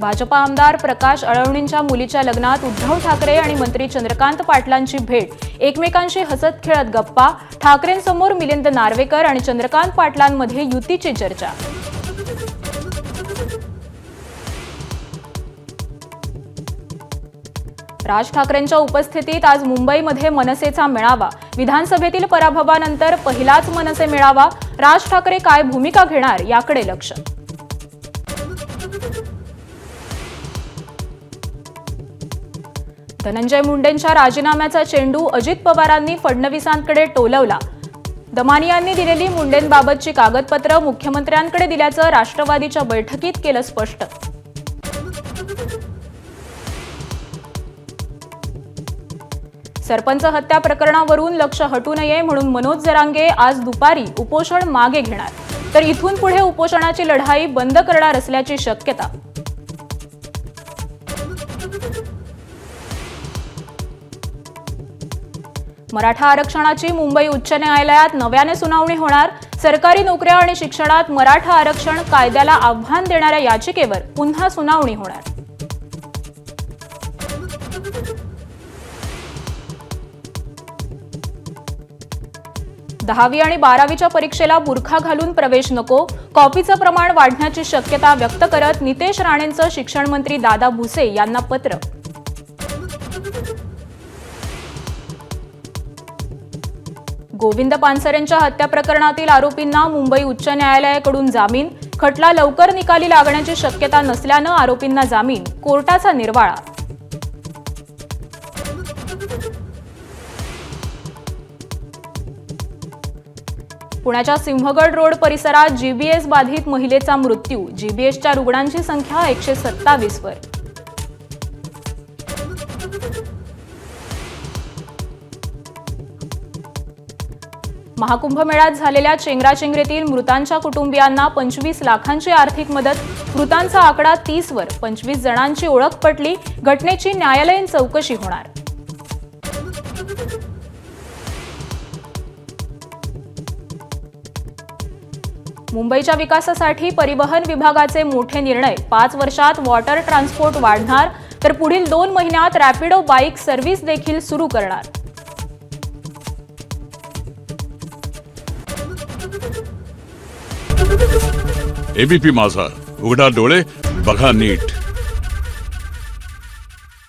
भाजपा आमदार प्रकाश अळवणींच्या मुलीच्या लग्नात उद्धव ठाकरे आणि मंत्री चंद्रकांत पाटलांची भेट, एकमेकांशी हसत खेळत गप्पा, ठाकरेंसमोर मिलिंद नार्वेकर आणि चंद्रकांत पाटलांमध्ये युतीची चर्चा। राज ठाकरेंच्या उपस्थितीत आज मुंबईमध्ये मनसेचा मेळावा, विधानसभेतील पराभवानंतर पहिलाच मनसे मेळावा, राज ठाकरे काय भूमिका घेणार याकडे लक्ष। धनंजय मुंडेंच्या राजीनाम्याचा चेंडू अजित पवारांनी फडणवीसांकडे टोलवला। दमानियांनी दिलेली मुंडेंबाबतची कागदपत्र मुख्यमंत्र्यांकडे दिल्याचं राष्ट्रवादीच्या बैठकीत केलं स्पष्ट। सरपंच हत्या प्रकरणावरून लक्ष हटू नये म्हणून मनोज जरांगे आज दुपारी उपोषण मागे घेणार, तर इथून पुढे उपोषणाची लढाई बंद करणार असल्याची शक्यता। मराठा आरक्षणाची मुंबई उच्च न्यायालयात नव्याने सुनावणी होणार। सरकारी नोकऱ्या आणि शिक्षणात मराठा आरक्षण कायद्याला आव्हान देणाऱ्या याचिकेवर पुन्हा सुनावणी होणार। 10वी आणि 12वीच्या परीक्षेला बुरखा घालून प्रवेश नको, कॉपीचं प्रमाण वाढण्याची शक्यता व्यक्त करत नितेश राणेंचं शिक्षण मंत्री दादा भुसे यांना पत्र। गोविंद पानसरेंच्या हत्या प्रकरणातील आरोपींना मुंबई उच्च न्यायालयाकडून जामीन, खटला लवकर निकाली लागण्याची शक्यता नसल्यानं आरोपींना जामीन, कोर्टाचा निर्वाळा। पुण्याच्या सिंहगड रोड परिसरात जीबीएस बाधित महिलेचा मृत्यू, जीबीएसच्या रुग्णांची संख्या 127 वर। महाकुंभमेळ्यात झालेल्या चेंगराचेंगरीतील मृतांच्या कुटुंबियांना 25 लाखांची आर्थिक मदत, मृतांचा आकडा 30 वर, 25 जणांची ओळख पटली, घटनेची न्यायालयीन चौकशी होणार। मुंबईच्या विकासासाठी परिवहन विभागाचे मोठे निर्णय, 5 वर्षात वॉटर ट्रान्सपोर्ट वाढणार, तर पुढील 2 महिन्यात रॅपिडो बाईक सर्व्हिस देखील सुरू करणार। एबीपी माझा, उघडा डोळे बघा नीट।